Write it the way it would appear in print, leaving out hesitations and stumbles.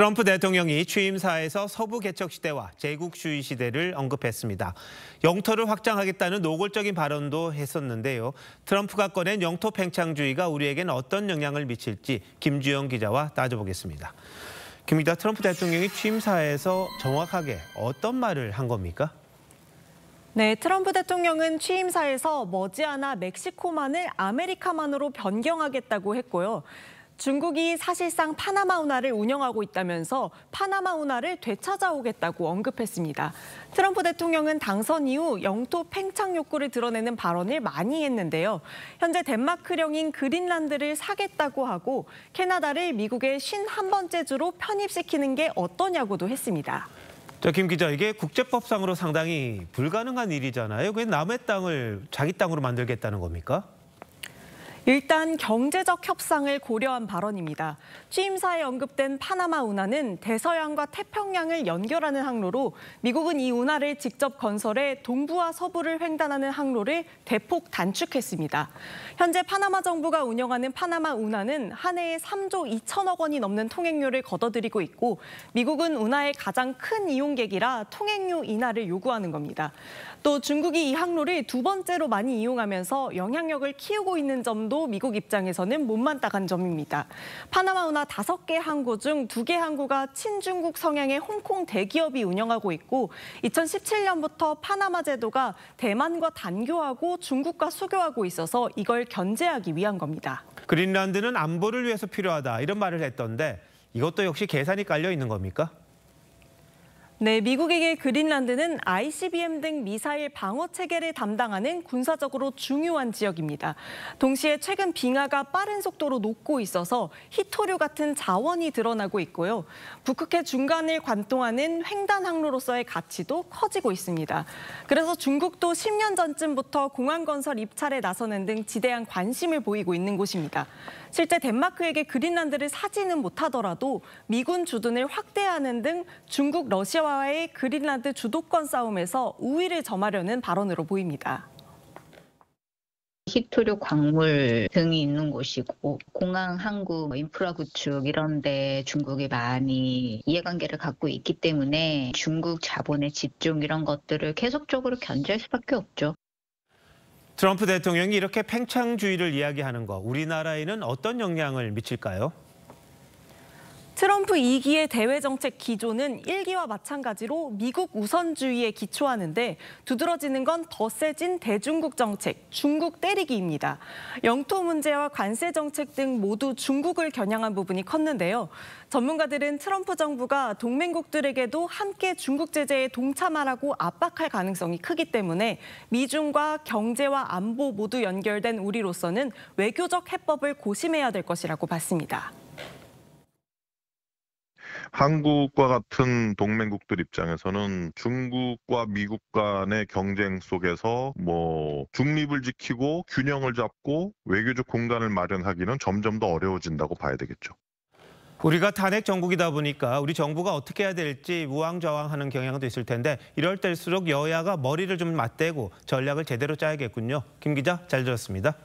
트럼프 대통령이 취임사에서 서부 개척 시대와 제국주의 시대를 언급했습니다. 영토를 확장하겠다는 노골적인 발언도 했었는데요. 트럼프가 꺼낸 영토 팽창주의가 우리에겐 어떤 영향을 미칠지 김주영 기자와 따져보겠습니다. 김 기자, 트럼프 대통령이 취임사에서 정확하게 어떤 말을 한 겁니까? 네, 트럼프 대통령은 취임사에서 머지않아 멕시코만을 아메리카만으로 변경하겠다고 했고요. 중국이 사실상 파나마 운하를 운영하고 있다면서 파나마 운하를 되찾아오겠다고 언급했습니다. 트럼프 대통령은 당선 이후 영토 팽창 욕구를 드러내는 발언을 많이 했는데요. 현재 덴마크령인 그린란드를 사겠다고 하고 캐나다를 미국의 51번째 주로 편입시키는 게 어떠냐고도 했습니다. 김 기자, 이게 국제법상으로 상당히 불가능한 일이잖아요. 왜 남의 땅을 자기 땅으로 만들겠다는 겁니까? 일단 경제적 협상을 고려한 발언입니다. 취임사에 언급된 파나마 운하는 대서양과 태평양을 연결하는 항로로 미국은 이 운하를 직접 건설해 동부와 서부를 횡단하는 항로를 대폭 단축했습니다. 현재 파나마 정부가 운영하는 파나마 운하는 한 해에 3조 2천억 원이 넘는 통행료를 걷어들이고 있고 미국은 운하의 가장 큰 이용객이라 통행료 인하를 요구하는 겁니다. 또 중국이 이 항로를 두 번째로 많이 이용하면서 영향력을 키우고 있는 점도 미국 입장에서는 못마땅한 점입니다. 파나마 운하 5개 항구 중 2개 항구가 친중국 성향의 홍콩 대기업이 운영하고 있고 2017년부터 파나마 제도가 대만과 단교하고 중국과 수교하고 있어서 이걸 견제하기 위한 겁니다. 그린란드는 안보를 위해서 필요하다 이런 말을 했던데 이것도 역시 계산이 깔려 있는 겁니까? 네, 미국에게 그린란드는 ICBM 등 미사일 방어 체계를 담당하는 군사적으로 중요한 지역입니다. 동시에 최근 빙하가 빠른 속도로 녹고 있어서 희토류 같은 자원이 드러나고 있고요. 북극해 중간을 관통하는 횡단 항로로서의 가치도 커지고 있습니다. 그래서 중국도 10년 전쯤부터 공항 건설 입찰에 나서는 등 지대한 관심을 보이고 있는 곳입니다. 실제 덴마크에게 그린란드를 사지는 못하더라도 미군 주둔을 확대하는 등 중국, 러시아와의 그린란드 주도권 싸움에서 우위를 점하려는 발언으로 보입니다. 희토류 광물 등이 있는 곳이고 공항, 항구, 인프라 구축 이런 데 중국이 많이 이해관계를 갖고 있기 때문에 중국 자본의 집중 이런 것들을 계속적으로 견제할 수밖에 없죠. 트럼프 대통령이 이렇게 팽창주의를 이야기하는 거 우리나라에는 어떤 영향을 미칠까요? 트럼프 2기의 대외 정책 기조는 1기와 마찬가지로 미국 우선주의에 기초하는데 두드러지는 건 더 세진 대중국 정책, 중국 때리기입니다. 영토 문제와 관세 정책 등 모두 중국을 겨냥한 부분이 컸는데요. 전문가들은 트럼프 정부가 동맹국들에게도 함께 중국 제재에 동참하라고 압박할 가능성이 크기 때문에 미중과 경제와 안보 모두 연결된 우리로서는 외교적 해법을 고심해야 될 것이라고 봤습니다. 한국과 같은 동맹국들 입장에서는 중국과 미국 간의 경쟁 속에서 중립을 지키고 균형을 잡고 외교적 공간을 마련하기는 점점 더 어려워진다고 봐야 되겠죠. 우리가 탄핵 정국이다 보니까 우리 정부가 어떻게 해야 될지 우왕좌왕하는 경향도 있을 텐데 이럴 때일수록 여야가 머리를 좀 맞대고 전략을 제대로 짜야겠군요. 김 기자, 잘 들었습니다.